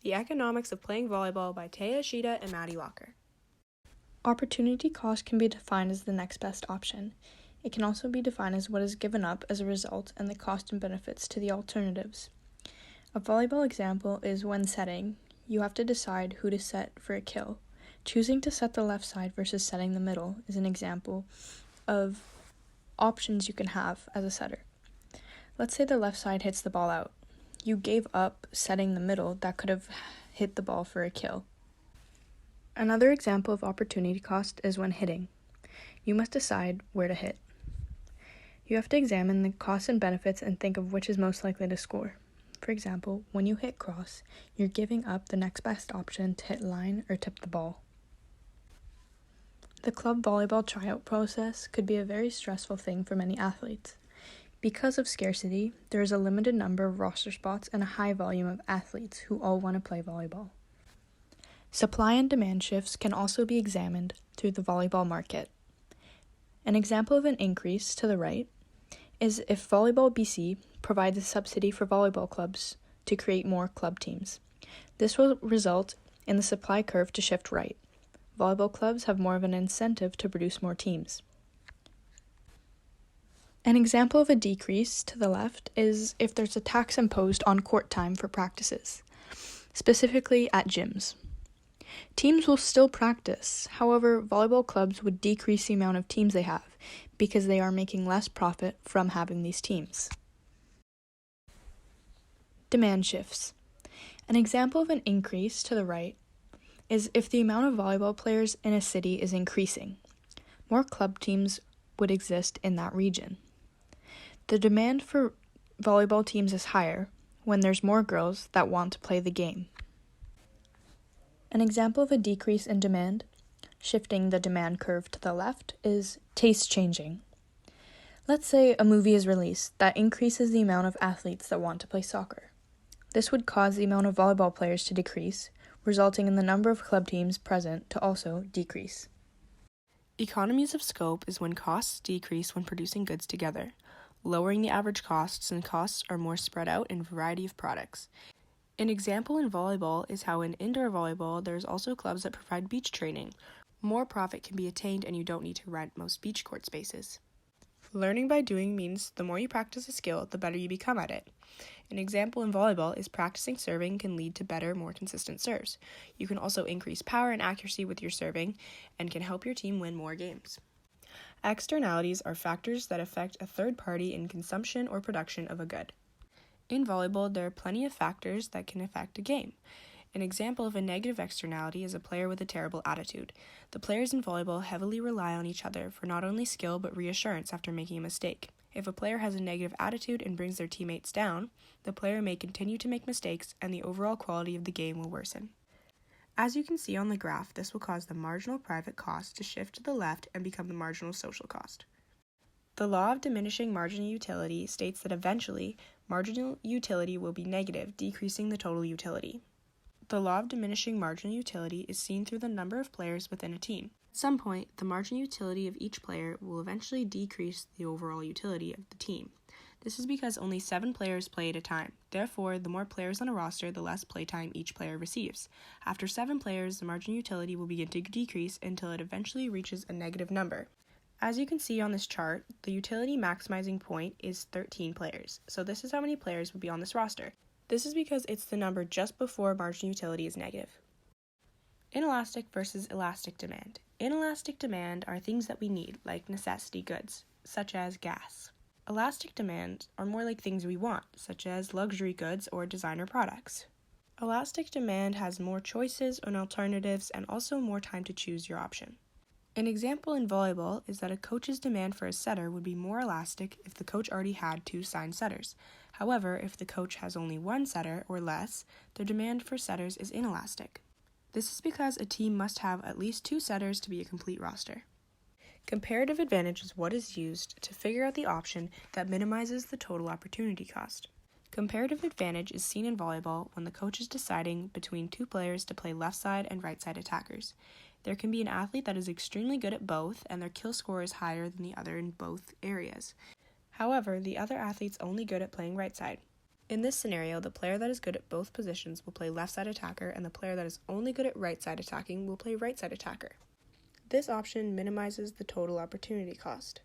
The Economics of Playing Volleyball by Taya Ishida and Maddie Walker. Opportunity cost can be defined as the next best option. It can also be defined as what is given up as a result and the cost and benefits to the alternatives. A volleyball example is when setting, you have to decide who to set for a kill. Choosing to set the left side versus setting the middle is an example of options you can have as a setter. Let's say the left side hits the ball out. You gave up setting the middle that could have hit the ball for a kill. Another example of opportunity cost is when hitting. You must decide where to hit. You have to examine the costs and benefits and think of which is most likely to score. For example, when you hit cross, you're giving up the next best option to hit line or tip the ball. The club volleyball tryout process could be a very stressful thing for many athletes. Because of scarcity, there is a limited number of roster spots and a high volume of athletes who all want to play volleyball. Supply and demand shifts can also be examined through the volleyball market. An example of an increase to the right is if Volleyball BC provides a subsidy for volleyball clubs to create more club teams. This will result in the supply curve to shift right. Volleyball clubs have more of an incentive to produce more teams. An example of a decrease to the left is if there's a tax imposed on court time for practices, specifically at gyms. Teams will still practice, however, volleyball clubs would decrease the amount of teams they have because they are making less profit from having these teams. Demand shifts. An example of an increase to the right is if the amount of volleyball players in a city is increasing. More club teams would exist in that region. The demand for volleyball teams is higher when there's more girls that want to play the game. An example of a decrease in demand, shifting the demand curve to the left, is taste changing. Let's say a movie is released that increases the amount of athletes that want to play soccer. This would cause the amount of volleyball players to decrease, resulting in the number of club teams present to also decrease. Economies of scope is when costs decrease when producing goods together, lowering the average costs, and costs are more spread out in a variety of products. An example in volleyball is how in indoor volleyball there's also clubs that provide beach training. More profit can be attained and you don't need to rent most beach court spaces. Learning by doing means the more you practice a skill, the better you become at it. An example in volleyball is practicing serving can lead to better, more consistent serves. You can also increase power and accuracy with your serving and can help your team win more games. Externalities are factors that affect a third party in consumption or production of a good. In volleyball, there are plenty of factors that can affect a game. An example of a negative externality is a player with a terrible attitude. The players in volleyball heavily rely on each other for not only skill but reassurance after making a mistake. If a player has a negative attitude and brings their teammates down, the player may continue to make mistakes and the overall quality of the game will worsen. As you can see on the graph, this will cause the marginal private cost to shift to the left and become the marginal social cost. The law of diminishing marginal utility states that eventually, marginal utility will be negative, decreasing the total utility. The law of diminishing marginal utility is seen through the number of players within a team. At some point, the marginal utility of each player will eventually decrease the overall utility of the team. This is because only 7 players play at a time. Therefore, the more players on a roster, the less playtime each player receives. After 7 players, the marginal utility will begin to decrease until it eventually reaches a negative number. As you can see on this chart, the utility maximizing point is 13 players, so this is how many players would be on this roster. This is because it's the number just before marginal utility is negative. Inelastic versus elastic demand. Inelastic demand are things that we need, like necessity goods, such as gas. Elastic demands are more like things we want, such as luxury goods or designer products. Elastic demand has more choices and alternatives and also more time to choose your option. An example in volleyball is that a coach's demand for a setter would be more elastic if the coach already had 2 signed setters. However, if the coach has only 1 setter or less, their demand for setters is inelastic. This is because a team must have at least 2 setters to be a complete roster. Comparative advantage is what is used to figure out the option that minimizes the total opportunity cost. Comparative advantage is seen in volleyball when the coach is deciding between 2 players to play left side and right side attackers. There can be an athlete that is extremely good at both and their kill score is higher than the other in both areas. However, the other athlete's only good at playing right side. In this scenario, the player that is good at both positions will play left side attacker, and the player that is only good at right side attacking will play right side attacker. This option minimizes the total opportunity cost.